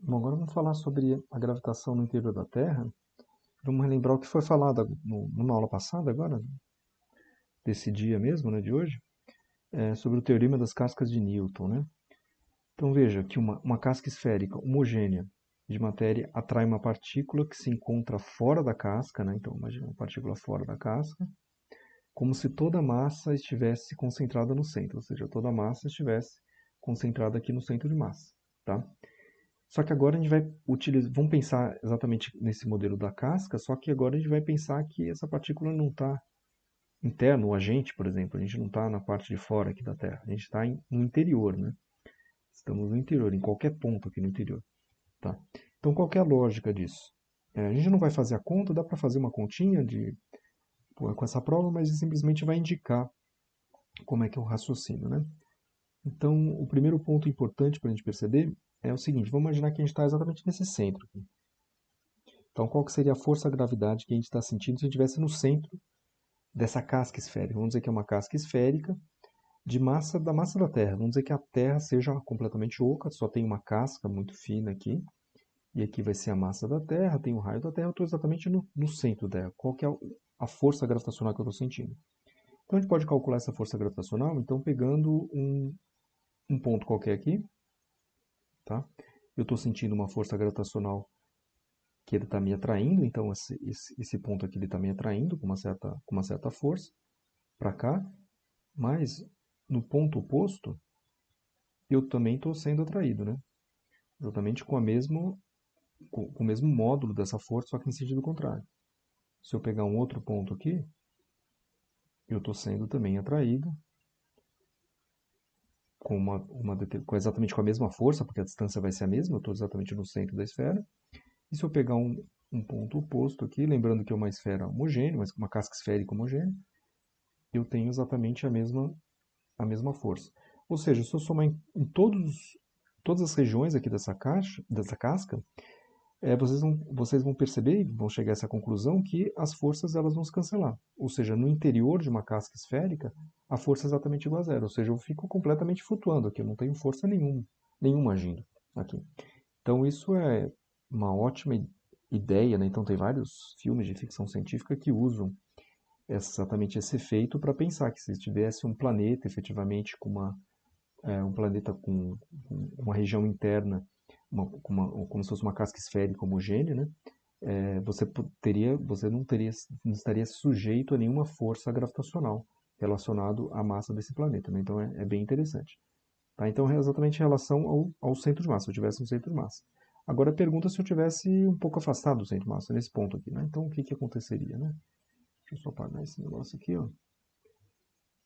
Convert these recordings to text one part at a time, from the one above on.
Bom, agora vamos falar sobre a gravitação no interior da Terra. Vamos relembrar o que foi falado numa aula passada agora, desse dia mesmo, né, de hoje, sobre o teorema das cascas de Newton, né? Então veja que uma casca esférica homogênea de matéria atrai uma partícula que se encontra fora da casca, né? Então imagina uma partícula fora da casca, como se toda a massa estivesse concentrada no centro, ou seja, toda a massa estivesse concentrada aqui no centro de massa, tá? Só que agora a gente vai utilizar, vamos pensar exatamente nesse modelo da casca, só que agora a gente vai pensar que essa partícula não está interno, o agente, por exemplo, a gente não está na parte de fora aqui da Terra, a gente está no interior, né? Estamos no interior, em qualquer ponto aqui no interior, tá? Então, qual que é a lógica disso? A gente não vai fazer a conta, dá para fazer uma continha com essa prova, mas simplesmente vai indicar como é que é o raciocínio, né? Então, o primeiro ponto importante para a gente perceber é o seguinte, vamos imaginar que a gente está exatamente nesse centro aqui. Então, qual que seria a força-gravidade que a gente está sentindo se a gente estivesse no centro dessa casca esférica? Vamos dizer que é uma casca esférica da massa da Terra. Vamos dizer que a Terra seja completamente oca, só tem uma casca muito fina aqui. E aqui vai ser a massa da Terra, tem o raio da Terra, eu estou exatamente no centro dela. Qual que é a força gravitacional que eu estou sentindo? Então, a gente pode calcular essa força gravitacional, então, pegando um ponto qualquer aqui, tá? Eu estou sentindo uma força gravitacional que ele está me atraindo, então esse ponto aqui ele está me atraindo com uma certa força para cá, mas no ponto oposto eu também estou sendo atraído, né? Exatamente com o mesmo módulo dessa força, só que em sentido contrário. Se eu pegar um outro ponto aqui, eu estou sendo também atraído com exatamente com a mesma força, porque a distância vai ser a mesma, eu estou exatamente no centro da esfera. E se eu pegar um ponto oposto aqui, lembrando que é uma esfera homogênea, mas uma casca esférica homogênea, eu tenho exatamente a mesma força. Ou seja, se eu somar em todas as regiões aqui dessa casca, vocês vão perceber e vão chegar a essa conclusão que as forças elas vão se cancelar. Ou seja, no interior de uma casca esférica, a força é exatamente igual a zero. Ou seja, eu fico completamente flutuando aqui, eu não tenho força nenhuma agindo aqui. Então isso é uma ótima ideia, né? Então tem vários filmes de ficção científica que usam exatamente esse efeito para pensar que se tivesse um planeta efetivamente um planeta com uma região interna, como se fosse uma casca esférica homogênea, né? Você não estaria sujeito a nenhuma força gravitacional relacionado à massa desse planeta, né? Então é bem interessante. Tá? Então é exatamente em relação ao centro de massa, se eu tivesse um centro de massa. Agora pergunta se eu tivesse um pouco afastado do centro de massa, nesse ponto aqui, né? Então o que aconteceria, né? Deixa eu só apagar esse negócio aqui, ó.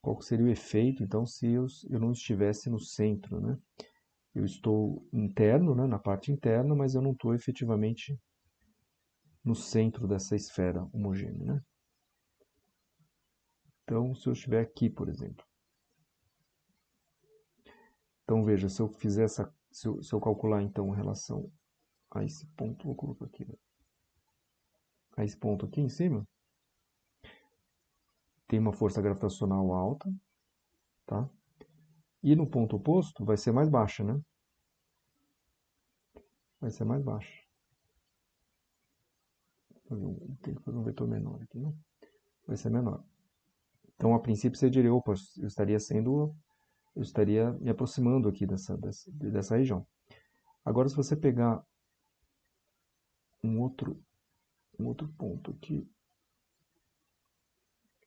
Qual seria o efeito, então, se eu não estivesse no centro, né? Eu estou interno, né, na parte interna, mas eu não estou efetivamente no centro dessa esfera homogênea, né? Então, se eu estiver aqui, por exemplo. Então, veja, se eu fizer se eu calcular, então, em relação a esse ponto, vou colocar aqui, né? A esse ponto aqui em cima, tem uma força gravitacional alta, tá? E no ponto oposto vai ser mais baixa, né? Vai ser mais baixa. Tem que fazer um vetor menor aqui, né? Vai ser menor. Então, a princípio, você diria, opa, eu estaria me aproximando aqui dessa região. Agora, se você pegar um outro, um outro ponto aqui,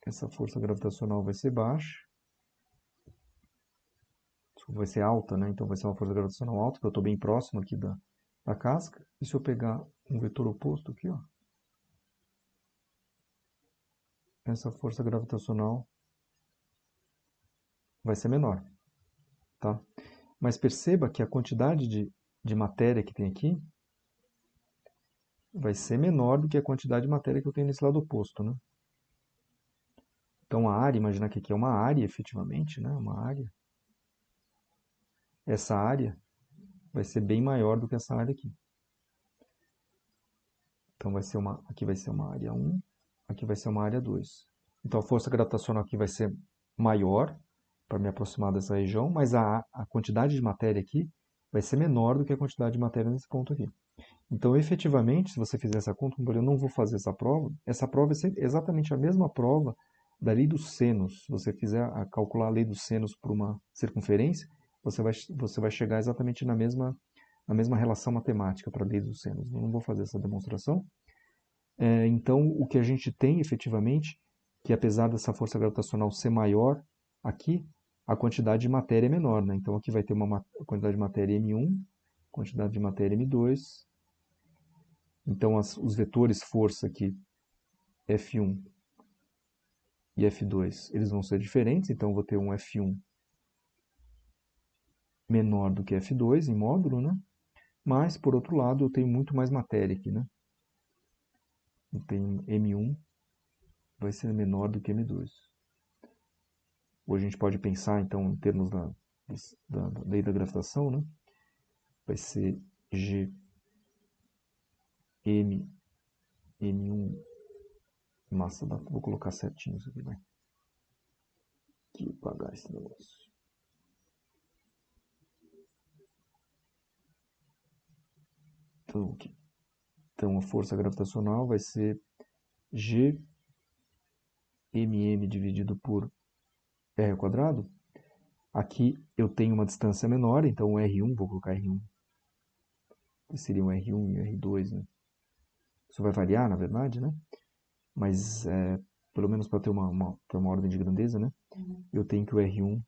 essa força gravitacional vai ser baixa, vai ser alta, né? Então vai ser uma força gravitacional alta, porque eu estou bem próximo aqui da casca. E se eu pegar um vetor oposto aqui, ó, essa força gravitacional vai ser menor, tá? Mas perceba que a quantidade de matéria que tem aqui vai ser menor do que a quantidade de matéria que eu tenho nesse lado oposto, né? Então a área, imaginar que aqui é uma área efetivamente, né? Uma área. Essa área vai ser bem maior do que essa área aqui. Então aqui vai ser uma área 1, aqui vai ser uma área 2. Então a força gravitacional aqui vai ser maior para me aproximar dessa região, mas a quantidade de matéria aqui vai ser menor do que a quantidade de matéria nesse ponto aqui. Então, efetivamente, se você fizer essa conta, como eu não vou fazer essa prova vai ser exatamente a mesma prova da lei dos senos. Se você fizer calcular a lei dos senos por uma circunferência, você vai chegar exatamente na mesma relação matemática para a lei dos senos. Eu não vou fazer essa demonstração. Então, o que a gente tem efetivamente, que apesar dessa força gravitacional ser maior aqui, a quantidade de matéria é menor, né? Então, aqui vai ter uma quantidade de matéria M1, quantidade de matéria M2. Então, os vetores força aqui, F1 e F2, eles vão ser diferentes. Então, eu vou ter um F1 menor do que F2 em módulo, né? Mas, por outro lado, eu tenho muito mais matéria aqui, né? Eu tenho M1 vai ser menor do que M2. Hoje a gente pode pensar, então, em termos da lei da gravitação, né? Vai ser G M M1 massa da... Vou colocar certinho isso aqui, vai. Aqui, apagar esse negócio. Então, aqui. Então, a força gravitacional vai ser G mm dividido por r ao quadrado. Aqui eu tenho uma distância menor, então R1, vou colocar R1. Seria um R1 e R2, né? Isso vai variar, na verdade, né? Mas, pelo menos para ter uma ordem de grandeza, né? Eu tenho que o R1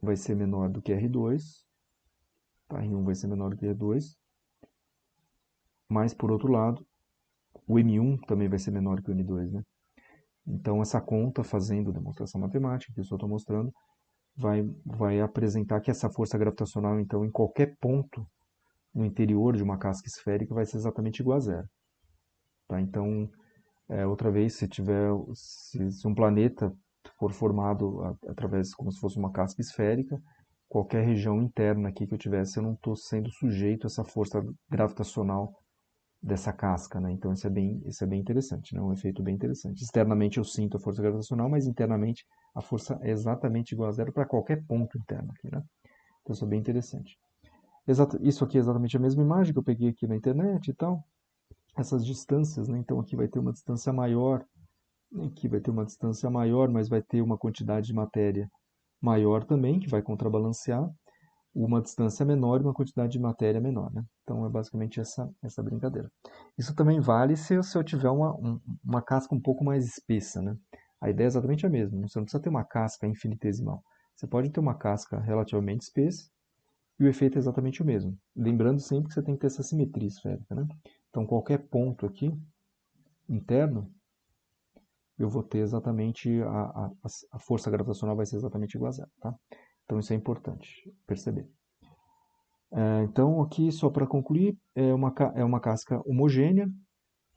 vai ser menor do que R2. Tá? R1 vai ser menor do que R2. Mas, por outro lado, o M1 também vai ser menor que o M2, né? Então, essa conta, fazendo demonstração matemática, que eu só estou mostrando, vai apresentar que essa força gravitacional, então, em qualquer ponto no interior de uma casca esférica, vai ser exatamente igual a zero. Tá? Então, outra vez, se um planeta for formado através, como se fosse uma casca esférica, qualquer região interna aqui que eu tivesse, eu não estou sendo sujeito a essa força gravitacional dessa casca, né? Então isso é bem interessante, né? Um efeito bem interessante. Externamente eu sinto a força gravitacional, mas internamente a força é exatamente igual a zero para qualquer ponto interno aqui, né? Então isso é bem interessante. Isso aqui é exatamente a mesma imagem que eu peguei aqui na internet e tal. Essas distâncias, né? Então aqui vai ter uma distância maior, aqui vai ter uma distância maior, mas vai ter uma quantidade de matéria maior também, que vai contrabalancear uma distância menor e uma quantidade de matéria menor, né? Então é basicamente essa brincadeira. Isso também vale se eu tiver uma casca um pouco mais espessa, né? A ideia é exatamente a mesma, você não precisa ter uma casca infinitesimal. Você pode ter uma casca relativamente espessa e o efeito é exatamente o mesmo. Lembrando sempre que você tem que ter essa simetria esférica, né? Então qualquer ponto aqui interno, eu vou ter exatamente a força gravitacional vai ser exatamente igual a zero, tá? Então isso é importante perceber. Então, aqui, só para concluir, é uma casca homogênea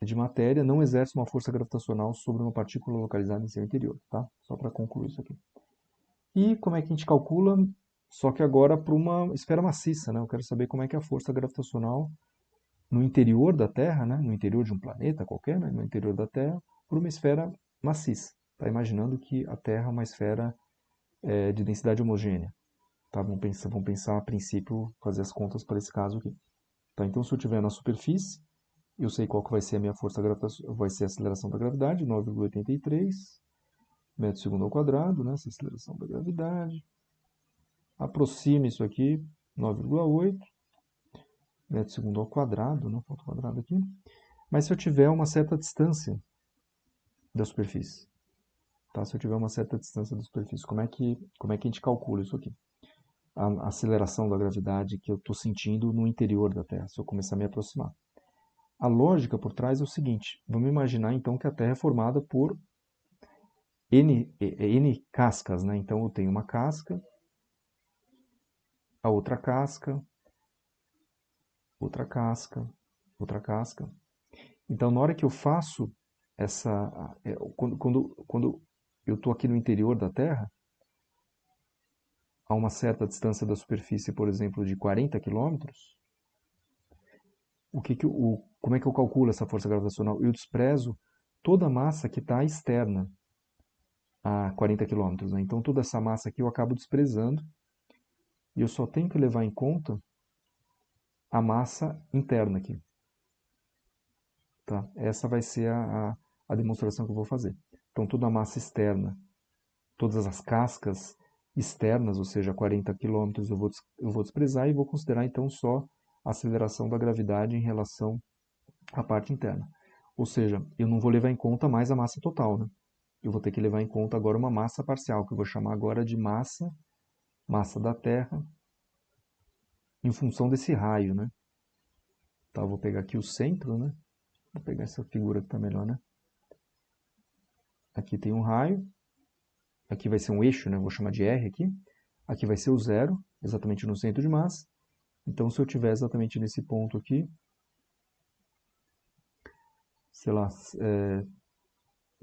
de matéria, não exerce uma força gravitacional sobre uma partícula localizada em seu interior, tá? Só para concluir isso aqui. E como é que a gente calcula? Só que agora para uma esfera maciça, né? Eu quero saber como é que é a força gravitacional no interior da Terra, né? No interior de um planeta qualquer, né? No interior da Terra, por uma esfera maciça. Tá imaginando que a Terra é uma esfera de densidade homogênea. Tá? Vamos pensar a princípio, fazer as contas para esse caso aqui. Tá? Então, se eu estiver na superfície, eu sei qual que vai ser a minha força gravitacional, vai ser a aceleração da gravidade, 9,83 metros segundo ao quadrado, né? Essa aceleração da gravidade. Aproxime isso aqui, 9,8 metros segundo ao quadrado, né? Ponto quadrado aqui. Mas se eu tiver uma certa distância da superfície, tá? Se eu tiver uma certa distância da superfície, como é que a gente calcula isso aqui? A aceleração da gravidade que eu estou sentindo no interior da Terra, se eu começar a me aproximar. A lógica por trás é o seguinte, vamos imaginar então que a Terra é formada por N cascas, né? Então eu tenho uma casca, a outra casca, outra casca, outra casca. Então na hora que eu faço quando eu estou aqui no interior da Terra, a uma certa distância da superfície, por exemplo, de 40 quilômetros, como é que eu calculo essa força gravitacional? Eu desprezo toda a massa que está externa a 40 quilômetros, né? Então toda essa massa aqui eu acabo desprezando e eu só tenho que levar em conta a massa interna aqui. Tá? Essa vai ser a demonstração que eu vou fazer. Então, toda a massa externa, todas as cascas externas, ou seja, 40 km, eu vou desprezar e vou considerar então só a aceleração da gravidade em relação à parte interna. Ou seja, eu não vou levar em conta mais a massa total, né? Eu vou ter que levar em conta agora uma massa parcial, que eu vou chamar agora de massa da Terra, em função desse raio, né? Tá, eu vou pegar aqui o centro, né? Vou pegar essa figura que está melhor, né? Aqui tem um raio, aqui vai ser um eixo, né? Vou chamar de R aqui. Aqui vai ser o zero, exatamente no centro de massa. Então, se eu tiver exatamente nesse ponto aqui, sei lá,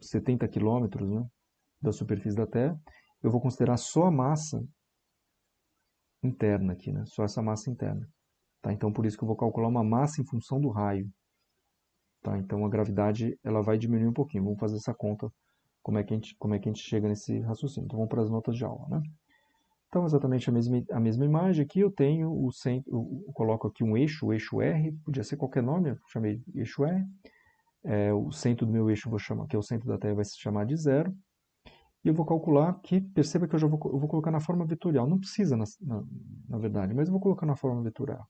70 quilômetros, né, da superfície da Terra, eu vou considerar só a massa interna aqui, né? Só essa massa interna. Tá? Então, por isso que eu vou calcular uma massa em função do raio. Tá? Então, a gravidade ela vai diminuir um pouquinho. Vamos fazer essa conta, como é que a gente chega nesse raciocínio. Então, vamos para as notas de aula, né? Então, exatamente a mesma imagem aqui, eu tenho o centro, eu coloco aqui um eixo, o eixo R, podia ser qualquer nome, eu chamei de eixo R. O centro do meu eixo, vou chamar, que é o centro da Terra, vai se chamar de zero. E eu vou calcular que, perceba que eu vou colocar na forma vetorial. Não precisa, na verdade, mas eu vou colocar na forma vetorial.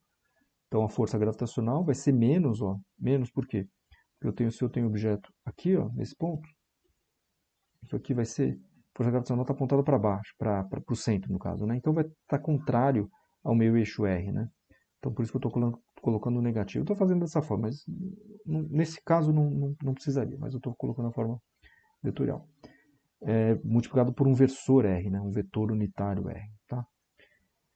Então, a força gravitacional vai ser menos, ó, menos por quê? Porque se eu tenho objeto aqui, ó, nesse ponto, isso aqui vai ser, a força gravitacional está apontada para baixo, para o centro, no caso, né? Então, vai estar contrário ao meu eixo R, né? Então, por isso que eu estou colocando o negativo. Estou fazendo dessa forma, mas nesse caso não precisaria, mas eu estou colocando a forma vetorial. Multiplicado por um versor R, né? Um vetor unitário R. Tá?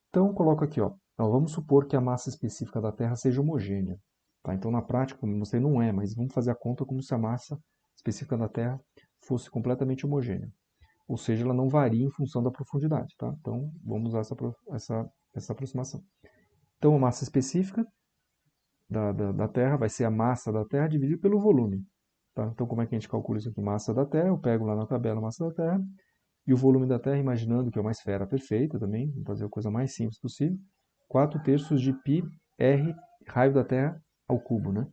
Então, coloco aqui, ó, vamos supor que a massa específica da Terra seja homogênea. Tá? Então, na prática, como eu mostrei, não é, mas vamos fazer a conta como se a massa específica da Terra fosse completamente homogênea. Ou seja, ela não varia em função da profundidade. Tá? Então, vamos usar essa aproximação. Então, a massa específica da Terra vai ser a massa da Terra dividida pelo volume. Tá? Então, como é que a gente calcula isso aqui? Massa da Terra, eu pego lá na tabela a massa da Terra, e o volume da Terra, imaginando que é uma esfera perfeita também, vamos fazer a coisa mais simples possível, 4 terços de π r raio da Terra ao cubo, né?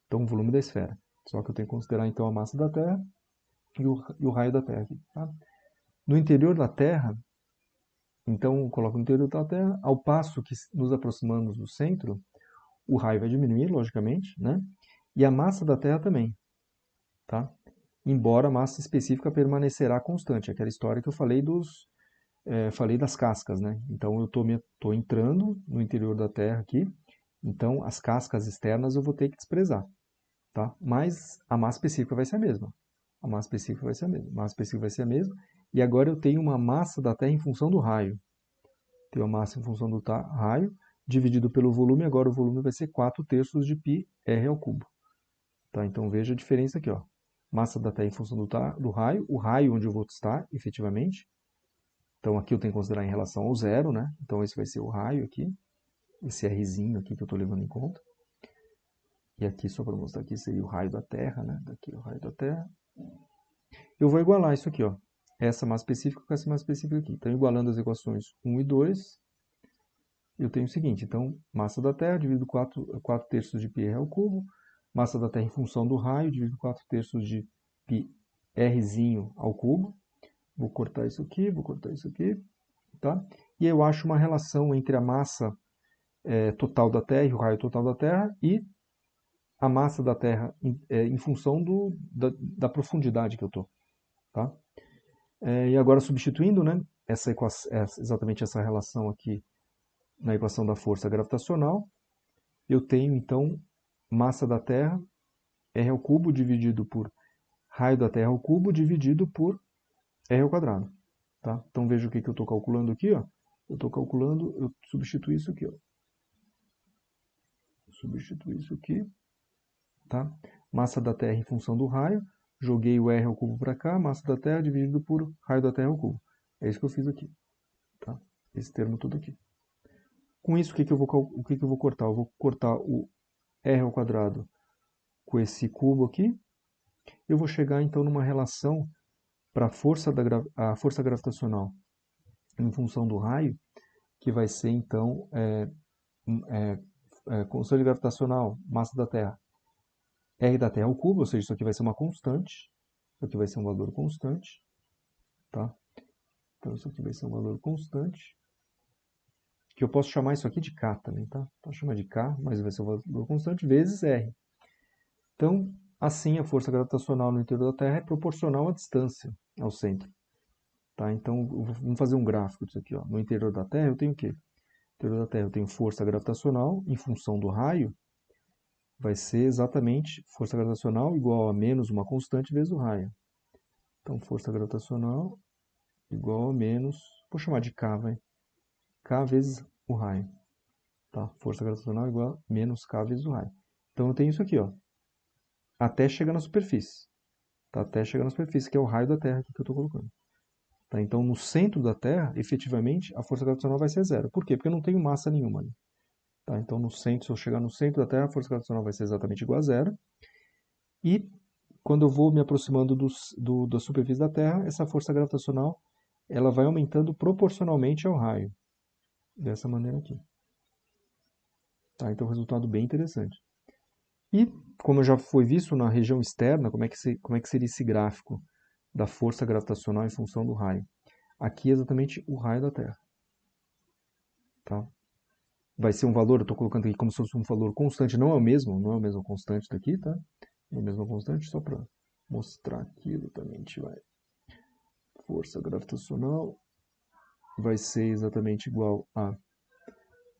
Então, o volume da esfera. Só que eu tenho que considerar, então, a massa da Terra e o raio da Terra aqui. Tá? No interior da Terra, então, eu coloco no interior da Terra, ao passo que nos aproximamos do centro, o raio vai diminuir, logicamente, né? E a massa da Terra também, tá? Embora a massa específica permanecerá constante. Aquela história que eu falei falei das cascas, né? Então eu estou entrando no interior da Terra aqui, então as cascas externas eu vou ter que desprezar, tá? Mas a massa específica vai ser a mesma. A massa específica vai ser a mesma. A massa específica vai ser a mesma. E agora eu tenho uma massa da Terra em função do raio. Tenho a massa em função do raio, dividido pelo volume, agora o volume vai ser 4 terços de π r ao cubo. Tá? Então veja a diferença aqui, ó. Massa da Terra em função do raio, o raio onde eu vou estar, efetivamente. Então aqui eu tenho que considerar em relação ao zero, né? Então esse vai ser o raio aqui, esse Rzinho aqui que eu estou levando em conta. E aqui, só para mostrar aqui, seria o raio da Terra, né? Daqui o raio da Terra. Eu vou igualar isso aqui, ó. Essa massa específica com essa massa específica aqui. Então, igualando as equações 1 e 2, eu tenho o seguinte. Então, massa da Terra dividido 4 terços de πr ao cubo. Massa da Terra em função do raio dividido 4 terços de π Rzinho ao cubo. Vou cortar isso aqui, vou cortar isso aqui. Tá? E eu acho uma relação entre a massa total da Terra e o raio total da Terra e a massa da Terra em função da profundidade que eu estou. Tá? E agora substituindo, né, exatamente essa relação aqui na equação da força gravitacional, eu tenho então massa da Terra R ao cubo dividido por raio da Terra ao cubo dividido por R ao quadrado. Tá? Então veja o que eu estou calculando aqui. Ó. Eu estou calculando, eu substituo isso aqui. Ó. Substituo isso aqui. Tá? Massa da Terra em função do raio. Joguei o R ao cubo para cá, massa da Terra dividido por raio da Terra ao cubo. É isso que eu fiz aqui. Tá? Esse termo todo aqui. Com isso, o que eu vou cortar? Eu vou cortar o R ao quadrado com esse cubo aqui. Eu vou chegar, então, numa relação para a força gravitacional em função do raio, que vai ser, então, constante gravitacional, massa da Terra, R da Terra ao cubo, ou seja, isso aqui vai ser uma constante, isso aqui vai ser um valor constante, tá? Então, isso aqui vai ser um valor constante, que eu posso chamar isso aqui de K também, tá? Posso chamar de K, mas vai ser um valor constante, vezes R. Então, assim, a força gravitacional no interior da Terra é proporcional à distância ao centro. Tá? Então, vamos fazer um gráfico disso aqui. Ó. No interior da Terra, eu tenho o quê? No interior da Terra, eu tenho força gravitacional em função do raio, vai ser exatamente força gravitacional igual a menos uma constante vezes o raio. Então, força gravitacional igual a menos, vou chamar de K, vai. K vezes o raio. Tá? Força gravitacional igual a menos K vezes o raio. Então, eu tenho isso aqui, ó, até chegar na superfície. Tá? Até chegar na superfície, que é o raio da Terra aqui que eu estou colocando. Tá? Então, no centro da Terra, efetivamente, a força gravitacional vai ser zero. Por quê? Porque eu não tenho massa nenhuma ali. Tá? Então, no centro, se eu chegar no centro da Terra, a força gravitacional vai ser exatamente igual a zero. E quando eu vou me aproximando da superfície da Terra, essa força gravitacional ela vai aumentando proporcionalmente ao raio. Dessa maneira aqui. Tá? Então, resultado bem interessante. E, como já foi visto na região externa, como é que seria esse gráfico da força gravitacional em função do raio? Aqui é exatamente o raio da Terra. Tá? Vai ser um valor, eu estou colocando aqui como se fosse um valor constante, não é o mesmo constante daqui, tá? Não é o mesmo constante, só para mostrar aqui exatamente, vai. Força gravitacional vai ser exatamente igual a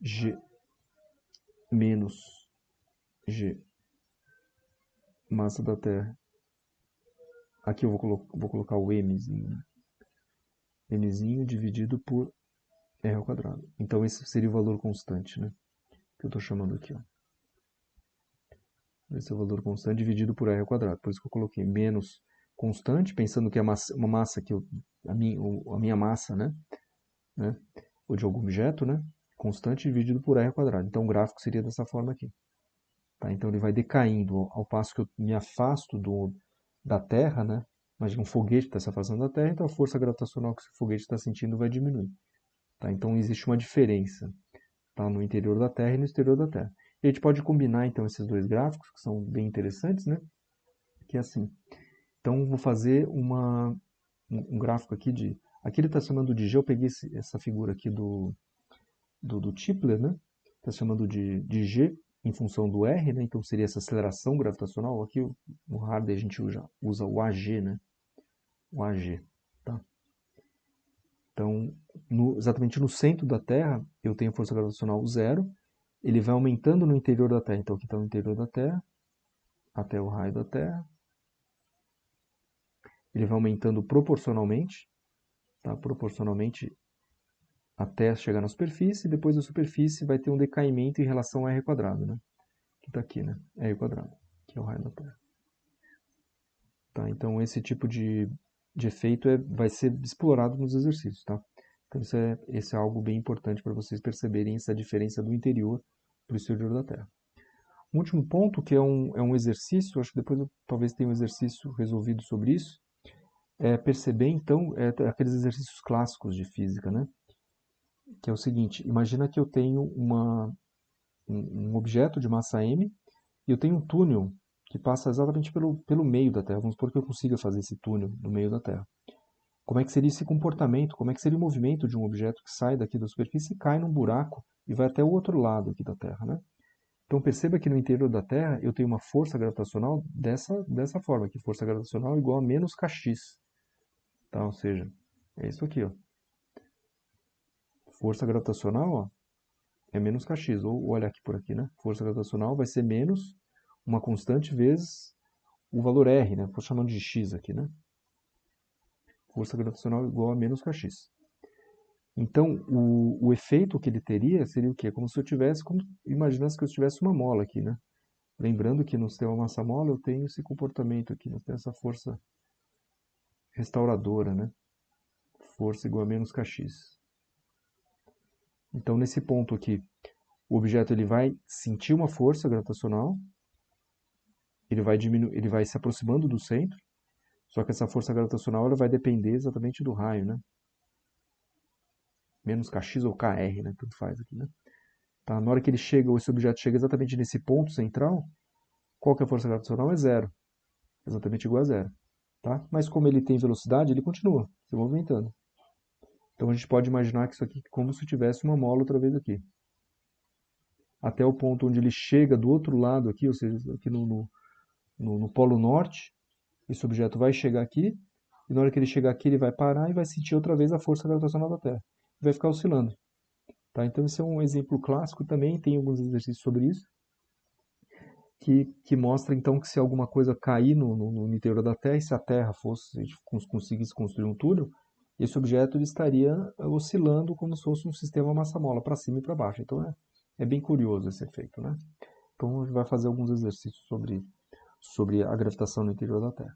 G menos G, massa da Terra. Aqui eu vou colocar o Mzinho, né? Mzinho dividido por R ao quadrado. Então esse seria o valor constante, né? Que eu estou chamando aqui, ó. Esse é o valor constante dividido por R ao quadrado. Por isso que eu coloquei menos constante, pensando que é uma massa que a minha massa, né? Ou de algum objeto, né? Constante dividido por R ao quadrado. Então o gráfico seria dessa forma aqui. Tá? Então ele vai decaindo ao passo que eu me afasto da Terra, né? Imagina um foguete está se afastando da Terra, então a força gravitacional que esse foguete está sentindo vai diminuir. Tá? Então existe uma diferença, tá? No interior da Terra e no exterior da Terra. E a gente pode combinar então esses dois gráficos, que são bem interessantes, né? Que é assim. Então vou fazer um gráfico aqui de... Aqui ele está chamando de G, eu peguei essa figura aqui do Tipler, né? Está chamando de G em função do R, né? Então seria essa aceleração gravitacional. Aqui no hardware a gente usa o AG, né? O AG, tá? Então, exatamente no centro da Terra, eu tenho força gravitacional zero. Ele vai aumentando no interior da Terra. Então aqui está o interior da Terra, até o raio da Terra. Ele vai aumentando proporcionalmente, tá? Proporcionalmente até chegar na superfície. Depois da superfície vai ter um decaimento em relação a R quadrado, né? Que está aqui, né? R quadrado, que é o raio da Terra. Tá? Então esse tipo de efeito vai ser explorado nos exercícios, tá? Então isso é algo bem importante para vocês perceberem essa diferença do interior para o exterior da Terra. Um último ponto, que é um exercício, acho que depois eu talvez tenha um exercício resolvido sobre isso, é perceber então aqueles exercícios clássicos de física, né? Que é o seguinte, imagina que eu tenho um objeto de massa m e eu tenho um túnel que passa exatamente pelo meio da Terra. Vamos supor que eu consiga fazer esse túnel no meio da Terra. Como é que seria esse comportamento? Como é que seria o movimento de um objeto que sai daqui da superfície e cai num buraco e vai até o outro lado aqui da Terra, né? Então perceba que no interior da Terra eu tenho uma força gravitacional dessa forma, que força gravitacional igual a menos kx. Tá? Ou seja, é isso aqui, ó. Força gravitacional, ó, é menos kx. Ou olha aqui por aqui, né? Força gravitacional vai ser menos uma constante vezes o valor R, né? Estou chamando de x aqui, né? Força gravitacional igual a menos kx. Então, o efeito que ele teria seria o quê? Como se eu tivesse, imaginasse que eu tivesse uma mola aqui, né? Lembrando que no sistema massa-mola eu tenho esse comportamento aqui, eu tenho essa força restauradora, né? Força igual a menos kx. Então, nesse ponto aqui, o objeto ele vai sentir uma força gravitacional, ele vai se aproximando do centro, só que essa força gravitacional ela vai depender exatamente do raio, né? menos kx ou kr, né? Tanto faz aqui, né? Tá? Na hora que ele chega, esse objeto chega exatamente nesse ponto central, qual que é a força gravitacional? É zero. Exatamente igual a zero. Tá? Mas como ele tem velocidade, ele continua se movimentando. Então a gente pode imaginar que isso aqui é como se tivesse uma mola outra vez aqui. Até o ponto onde ele chega do outro lado aqui, ou seja, aqui no polo norte, esse objeto vai chegar aqui, e na hora que ele chegar aqui ele vai parar e vai sentir outra vez a força gravitacional da Terra. E vai ficar oscilando. Tá? Então esse é um exemplo clássico também, tem alguns exercícios sobre isso, que mostra então que se alguma coisa cair no interior da Terra, e se a Terra fosse, se a gente conseguisse construir um túnel, esse objeto ele estaria oscilando como se fosse um sistema massa-mola, para cima e para baixo. Então é bem curioso esse efeito, né? Então a gente vai fazer alguns exercícios sobre a gravitação no interior da Terra.